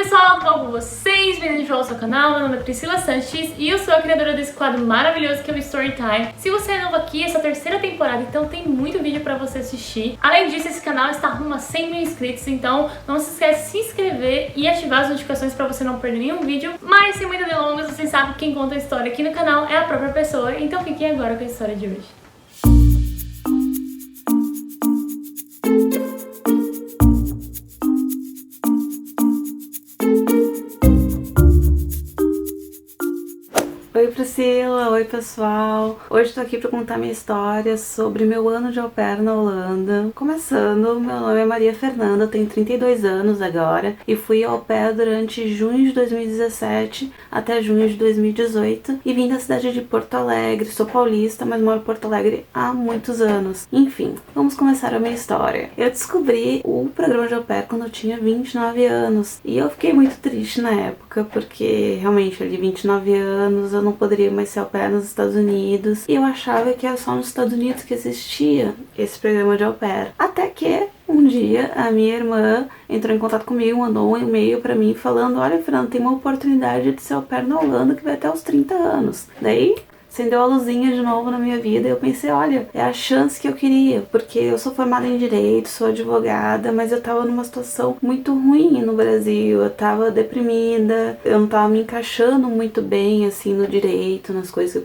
pessoal, tudo bom com vocês? Bem-vindos ao seu canal, meu nome é Priscila Sanches e eu sou a criadora desse quadro maravilhoso que é o Storytime. Se você é novo aqui, essa é a terceira temporada, então tem muito vídeo pra você assistir. Além disso, esse canal está rumo a 100 mil inscritos, então não se esquece de se inscrever e ativar as notificações pra você não perder nenhum vídeo. Mas sem muitas delongas, vocês sabem que quem conta a história aqui no canal é a própria pessoa, então fiquem agora com a história de hoje. Oi Priscila, oi pessoal! Hoje tô aqui pra contar minha história sobre meu ano de au pair na Holanda. Começando, meu nome é Maria Fernanda, tenho 32 anos agora e fui au pair durante junho de 2017 até junho de 2018 e vim da cidade de Porto Alegre. Sou paulista, mas moro em Porto Alegre há muitos anos. Enfim, vamos começar a minha história. Eu descobri o programa de au pair quando eu tinha 29 anos e eu fiquei muito triste na época porque realmente ali 29 anos eu não poderia mais ser au pair nos Estados Unidos e eu achava que era só nos Estados Unidos que existia esse programa de au pair. Até que um dia a minha irmã entrou em contato comigo, mandou um e-mail pra mim falando: olha, Fernanda, tem uma oportunidade de ser au pair na Holanda que vai até os 30 anos. Daí acendeu a luzinha de novo na minha vida e eu pensei, olha, é a chance que eu queria, porque eu sou formada em Direito, sou advogada, mas eu tava numa situação muito ruim no Brasil, eu tava deprimida, eu não tava me encaixando muito bem, assim, no direito, nas coisas que eu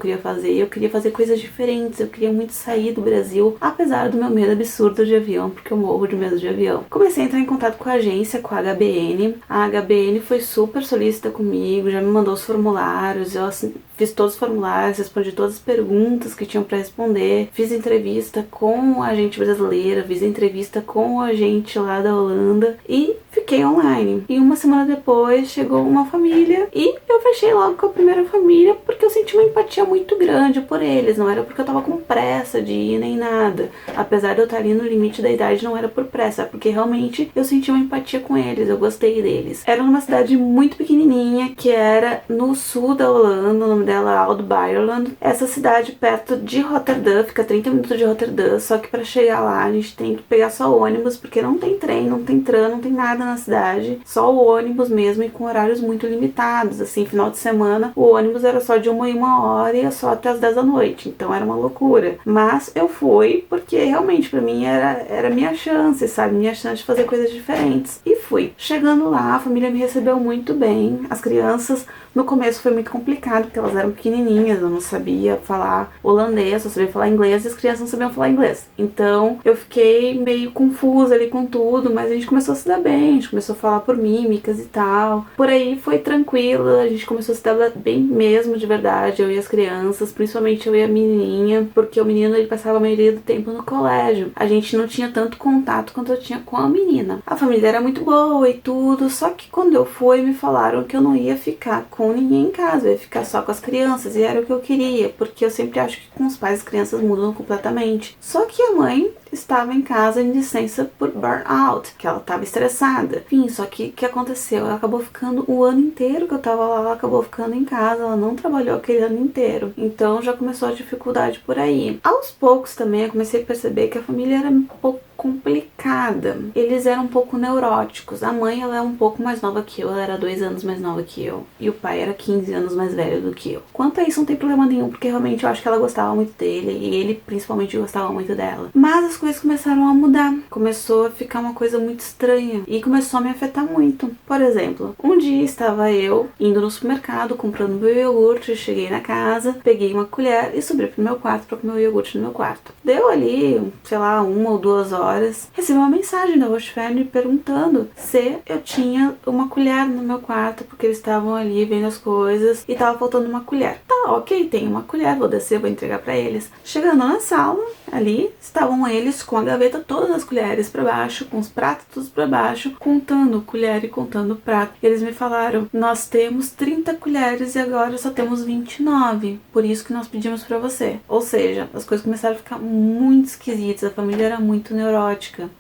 queria fazer coisas diferentes, eu queria muito sair do Brasil, apesar do meu medo absurdo de avião, porque eu morro de medo de avião. Comecei a entrar em contato com a agência, com a HBN foi super solícita comigo, já me mandou os formulários, eu assim, fiz todos os formulários, respondi todas as perguntas que tinham para responder, fiz entrevista com a agente brasileira, fiz entrevista com a agente lá da Holanda e fiquei online. E uma semana depois chegou uma família e eu fechei logo com a primeira família porque eu senti uma empatia muito grande por eles, não era porque eu tava com pressa de ir nem nada. Apesar de eu estar ali no limite da idade, não era por pressa, porque realmente eu senti uma empatia com eles, eu gostei deles. Era numa cidade muito pequenininha que era no sul da Holanda, o nome dela é Oud-Beijerland. Essa cidade perto de Rotterdam, fica 30 minutos de Rotterdam, só que para chegar lá a gente tem que pegar só ônibus, porque não tem trem, não tem tram, não tem nada na cidade, só o ônibus mesmo e com horários muito limitados, assim, final de semana o ônibus era só de 1 hora e só até as 10 da noite, então era uma loucura. Mas eu fui porque realmente pra mim era minha chance, sabe, minha chance de fazer coisas diferentes, e fui. Chegando lá, a família me recebeu muito bem, as crianças no começo foi muito complicado, porque elas eram pequenininhas, eu não sabia falar holandês, eu sabia falar inglês e as crianças não sabiam falar inglês. Então eu fiquei meio confusa ali com tudo, mas a gente começou a se dar bem, a gente começou a falar por mímicas e tal. Por aí foi tranquilo, a gente começou a se dar bem mesmo, de verdade, eu e as crianças, principalmente eu e a menininha, porque o menino ele passava a maioria do tempo no colégio. A gente não tinha tanto contato quanto eu tinha com a menina. A família era muito boa e tudo, só que quando eu fui me falaram que eu não ia ficar com ninguém em casa, eu ia ficar só com as crianças, e era o que eu queria, porque eu sempre acho que com os pais as crianças mudam completamente. Só que a mãe estava em casa em licença por burnout, que ela estava estressada. Enfim, só que o que aconteceu? Ela acabou ficando o ano inteiro que eu tava lá, ela acabou ficando em casa, ela não trabalhou aquele ano inteiro. Então já começou a dificuldade por aí. Aos poucos também eu comecei a perceber que a família era um pouco complicada. Eles eram um pouco neuróticos. A mãe, ela é um pouco mais nova que eu, ela era 2 anos mais nova que eu. E o pai era 15 anos mais velho do que eu. Quanto a isso, não tem problema nenhum, porque realmente eu acho que ela gostava muito dele e ele principalmente gostava muito dela. Mas as coisas começaram a mudar. Começou a ficar uma coisa muito estranha e começou a me afetar muito. Por exemplo, um dia estava eu indo no supermercado comprando meu iogurte, cheguei na casa, peguei uma colher e subi pro meu quarto pra comer o iogurte no meu quarto. Deu ali, sei lá, 1 ou 2 horas, recebi uma mensagem da Rocheferne perguntando se eu tinha uma colher no meu quarto, porque eles estavam ali vendo as coisas e tava faltando uma colher. Tá, ok, tem uma colher, vou descer, vou entregar pra eles. Chegando na sala, ali, estavam eles com a gaveta, todas as colheres pra baixo, com os pratos todos pra baixo, contando colher e contando prato. Eles me falaram: nós temos 30 30 colheres e agora só temos 29. Por isso que nós pedimos pra você. Ou seja, as coisas começaram a ficar muito esquisitas. A família era muito neurótica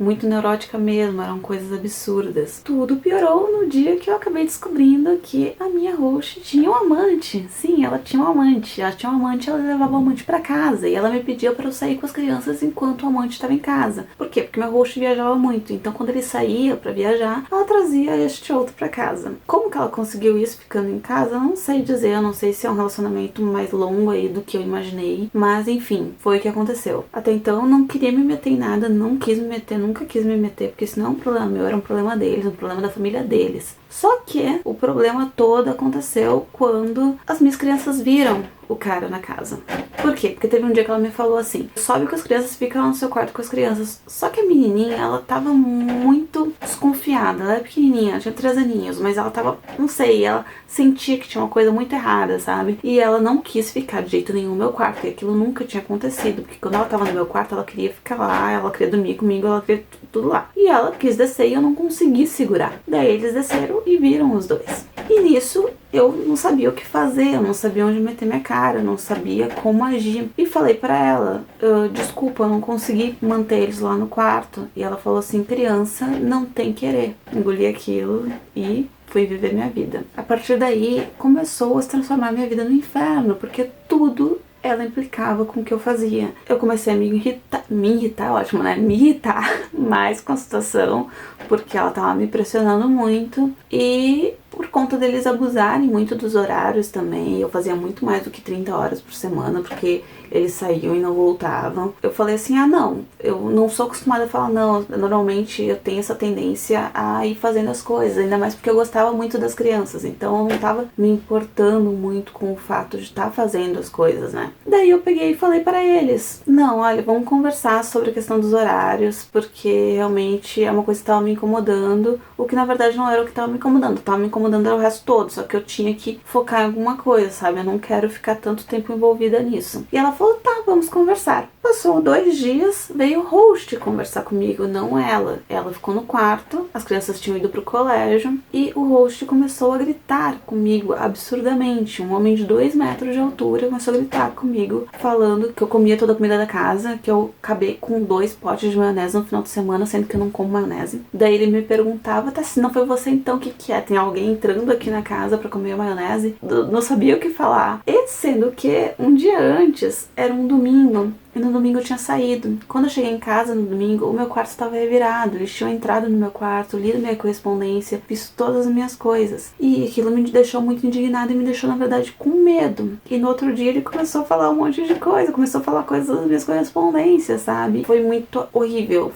mesmo, eram coisas absurdas. Tudo piorou no dia que eu acabei descobrindo que a minha host tinha um amante. Sim, ela tinha um amante. Ela tinha um amante, ela levava o amante pra casa. E ela me pedia pra eu sair com as crianças enquanto o amante estava em casa. Por quê? Porque meu host viajava muito. Então quando ele saía pra viajar, ela trazia este outro pra casa. Como que ela conseguiu isso ficando em casa? Eu não sei dizer. Eu não sei se é um relacionamento mais longo aí do que eu imaginei. Mas enfim, foi o que aconteceu. Até então eu não queria me meter em nada. Não quis me meter, nunca quis me meter. Porque isso não é um problema meu, era um problema deles, um problema da família deles. Só que o problema todo aconteceu quando as minhas crianças viram o cara na casa. Por quê? Porque teve um dia que ela me falou assim: sobe com as crianças, fica lá no seu quarto com as crianças. Só que a menininha, ela tava muito desconfiada. Ela era pequenininha, ela tinha 3 aninhos, mas ela tava, não sei, ela sentia que tinha uma coisa muito errada, sabe? E ela não quis ficar de jeito nenhum no meu quarto, porque aquilo nunca tinha acontecido. Porque quando ela tava no meu quarto, ela queria ficar lá, ela queria dormir comigo, ela queria tudo lá. E ela quis descer e eu não consegui segurar. Daí eles desceram e viram os dois. E nisso eu não sabia o que fazer, eu não sabia onde meter minha cara, eu não sabia como agir. E falei pra ela: desculpa, eu não consegui manter eles lá no quarto. E ela falou assim: criança não tem querer. Engoli aquilo e fui viver minha vida. A partir daí começou a se transformar minha vida no inferno, porque tudo ela implicava com o que eu fazia. Eu comecei a me irritar, ótimo, né? Me irritar mais com a situação, porque ela tava me pressionando muito e por conta deles abusarem muito dos horários também. Eu fazia muito mais do que 30 horas por semana, porque eles saíam e não voltavam. Eu falei assim: ah, não, eu não sou acostumada a falar não. Normalmente eu tenho essa tendência a ir fazendo as coisas, ainda mais porque eu gostava muito das crianças, então eu não tava me importando muito com o fato de estar fazendo as coisas, né? Daí eu peguei e falei para eles: não, olha, vamos conversar sobre a questão dos horários, porque realmente é uma coisa que tava me incomodando, o que na verdade não era o que tava me incomodando. Tava me incomodando era o resto todo, só que eu tinha que focar em alguma coisa, sabe? Eu não quero ficar tanto tempo envolvida nisso. E ela falou: tá, vamos conversar. Passou 2 dias, veio o host conversar comigo, não ela. Ela ficou no quarto, as crianças tinham ido pro colégio e o host começou a gritar comigo absurdamente. Um homem de 2 metros de altura começou a gritar comigo, falando que eu comia toda a comida da casa, que eu acabei com 2 potes de maionese no final de semana, sendo que eu não como maionese. Daí ele me perguntava: tá, se não foi você então, o que que é? Tem alguém entrando aqui na casa pra comer maionese? Não sabia o que falar. E sendo que um dia antes era um domingo, e no domingo eu tinha saído. Quando eu cheguei em casa no domingo, o meu quarto estava revirado. Eles tinham entrado no meu quarto, lido minha correspondência, visto todas as minhas coisas. E aquilo me deixou muito indignada e me deixou, na verdade, com medo. E no outro dia ele começou a falar um monte de coisa, começou a falar coisas das minhas correspondências, sabe? Foi muito horrível,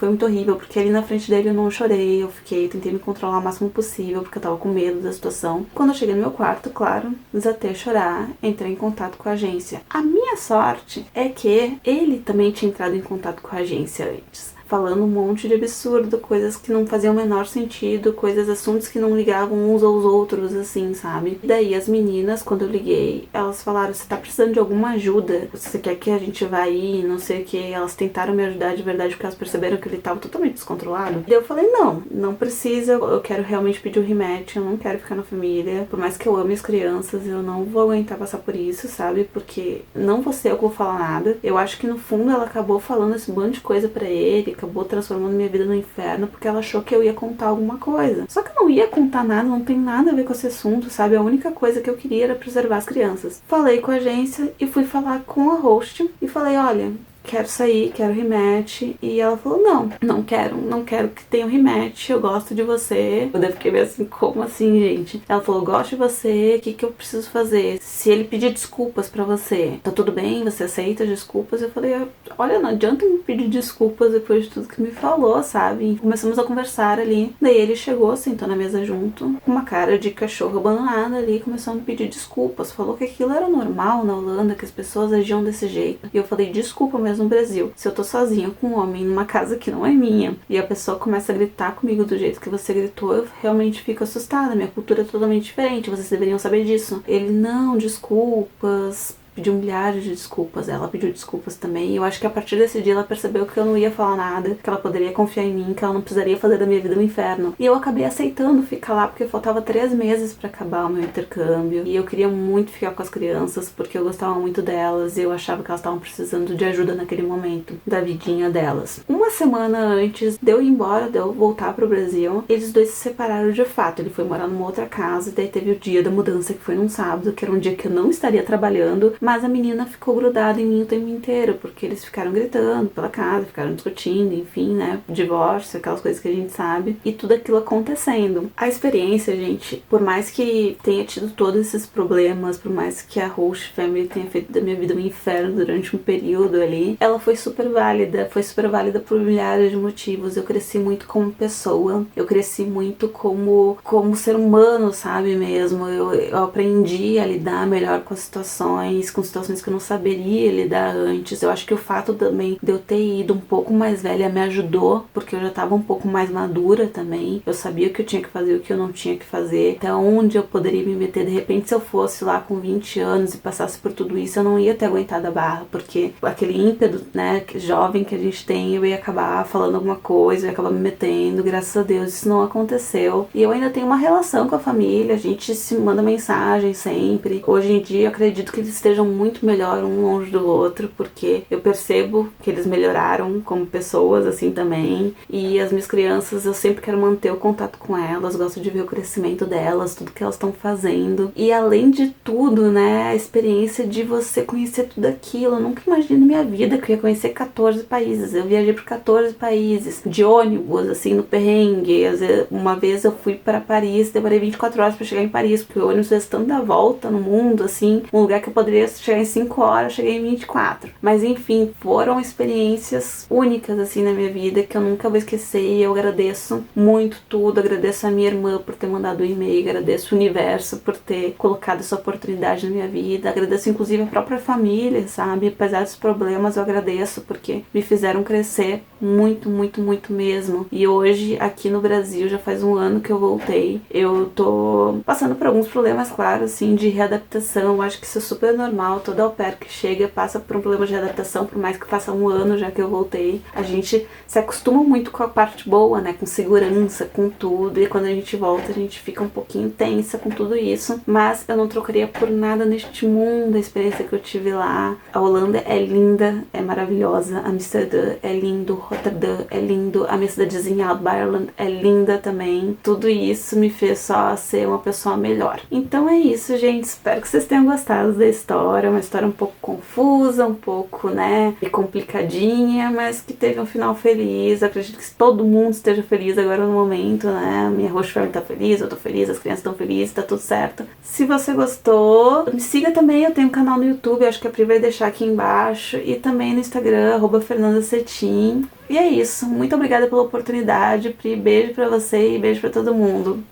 porque ali na frente dele eu não chorei, tentei me controlar o máximo possível, porque eu tava com medo da situação. Quando eu cheguei no meu quarto, claro, desatei a chorar, entrei em contato com a agência. A minha sorte é que ele também tinha entrado em contato com a agência antes, falando um monte de absurdo, coisas que não faziam o menor sentido, assuntos que não ligavam uns aos outros, assim, sabe? E daí as meninas, quando eu liguei, elas falaram: você tá precisando de alguma ajuda? Você quer que a gente vá aí, não sei o que? Elas tentaram me ajudar de verdade, porque elas perceberam que ele tava totalmente descontrolado. E daí eu falei: não precisa, eu quero realmente pedir o rematch, eu não quero ficar na família, por mais que eu ame as crianças, eu não vou aguentar passar por isso, sabe? Porque não vou ser eu que vou falar nada. Eu acho que no fundo ela acabou falando esse bando de coisa pra ele, acabou transformando minha vida no inferno, porque ela achou que eu ia contar alguma coisa. Só que eu não ia contar nada, não tem nada a ver com esse assunto, sabe? A única coisa que eu queria era preservar as crianças. Falei com a agência e fui falar com a host e falei: olha, quero sair, quero rematch. E ela falou: não quero que tenha um rematch, eu gosto de você. Eu fiquei meio assim: como assim, gente? Ela falou: gosto de você, o que eu preciso fazer? Se ele pedir desculpas pra você, tá tudo bem? Você aceita as desculpas? Eu falei: olha, não adianta me pedir desculpas depois de tudo que me falou, sabe? E começamos a conversar ali. Daí ele chegou, sentou na mesa junto, com uma cara de cachorro abandonado ali, começou a me pedir desculpas. Falou que aquilo era normal na Holanda, que as pessoas agiam desse jeito. E eu falei: desculpa, mesmo no Brasil, se eu tô sozinha com um homem numa casa que não é minha e a pessoa começa a gritar comigo do jeito que você gritou, eu realmente fico assustada. Minha cultura é totalmente diferente, vocês deveriam saber disso. Ele: não, desculpas, pediu milhares de desculpas, ela pediu desculpas também, e eu acho que a partir desse dia ela percebeu que eu não ia falar nada, que ela poderia confiar em mim, que ela não precisaria fazer da minha vida um inferno. E eu acabei aceitando ficar lá, porque faltava 3 meses pra acabar o meu intercâmbio, e eu queria muito ficar com as crianças, porque eu gostava muito delas, e eu achava que elas estavam precisando de ajuda naquele momento da vidinha delas. Uma semana antes de eu ir embora, de eu voltar pro Brasil, eles dois se separaram de fato. Ele foi morar numa outra casa, e daí teve o dia da mudança, que foi num sábado, que era um dia que eu não estaria trabalhando, mas a menina ficou grudada em mim o tempo inteiro, porque eles ficaram gritando pela casa, ficaram discutindo, enfim, né, divórcio, aquelas coisas que a gente sabe, e tudo aquilo acontecendo. A experiência, gente, por mais que tenha tido todos esses problemas, por mais que a host family tenha feito da minha vida um inferno durante um período ali, ela foi super válida por milhares de motivos. Eu cresci muito como pessoa, eu cresci muito como ser humano, sabe mesmo, eu aprendi a lidar melhor com situações que eu não saberia lidar antes. Eu acho que o fato também de eu ter ido um pouco mais velha me ajudou, porque eu já tava um pouco mais madura também, eu sabia o que eu tinha que fazer e o que eu não tinha que fazer, até onde eu poderia me meter. De repente, se eu fosse lá com 20 anos e passasse por tudo isso, eu não ia ter aguentado a barra, porque aquele ímpeto, né, jovem que a gente tem, eu ia acabar falando alguma coisa, eu ia acabar me metendo. Graças a Deus isso não aconteceu, e eu ainda tenho uma relação com a família, a gente se manda mensagem sempre. Hoje em dia eu acredito que eles estejam muito melhor um longe do outro, porque eu percebo que eles melhoraram como pessoas assim também, e as minhas crianças, eu sempre quero manter o contato com elas, gosto de ver o crescimento delas, tudo que elas estão fazendo, e além de tudo, né, a experiência de você conhecer tudo aquilo. Eu nunca imaginei na minha vida que eu ia conhecer 14 países, eu viajei por 14 países, de ônibus, assim, no perrengue. Uma vez eu fui para Paris, demorei 24 horas para chegar em Paris, porque o ônibus fez tanta volta no mundo, assim, um lugar que eu poderia chegar em 5 horas, cheguei em 24. Mas enfim, foram experiências únicas, assim, na minha vida, que eu nunca vou esquecer, e eu agradeço muito tudo, agradeço a minha irmã por ter mandado o e-mail, agradeço o universo por ter colocado essa oportunidade na minha vida, agradeço inclusive a própria família, sabe, apesar dos problemas, eu agradeço, porque me fizeram crescer muito, muito, muito mesmo. E hoje, aqui no Brasil, já faz um ano que eu voltei, eu tô passando por alguns problemas, claro, assim, de readaptação. Eu acho que isso é super normal, toda au pair que chega passa por um problema de readaptação, por mais que faça um ano já que eu voltei. A gente se acostuma muito com a parte boa, né, com segurança, com tudo, e quando a gente volta a gente fica um pouquinho tensa com tudo isso, mas eu não trocaria por nada neste mundo a experiência que eu tive lá. A Holanda é linda, é maravilhosa, Amsterdã é lindo, Rotterdam é lindo, a minha cidadezinha Altbayerland é linda também. Tudo isso me fez só ser uma pessoa melhor. Então é isso, gente, espero que vocês tenham gostado da história, uma história um pouco confusa, um pouco, né, complicadinha, mas que teve um final feliz. Eu acredito que todo mundo esteja feliz agora no momento, né, minha host family tá feliz, eu tô feliz, as crianças estão felizes, tá tudo certo. Se você gostou, me siga também, eu tenho um canal no YouTube, acho que a Pri vai deixar aqui embaixo, e também no Instagram, @FernandaCetim. E é isso, muito obrigada pela oportunidade, Pri, beijo pra você e beijo pra todo mundo.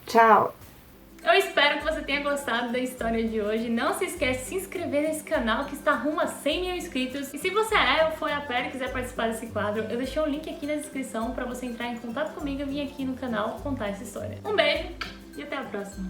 Tchau! Eu espero que você tenha gostado da história de hoje. Não se esquece de se inscrever nesse canal que está rumo a 100 mil inscritos. E se você ou foi a pair e quiser participar desse quadro, eu deixei o link aqui na descrição para você entrar em contato comigo e vir aqui no canal contar essa história. Um beijo e até a próxima!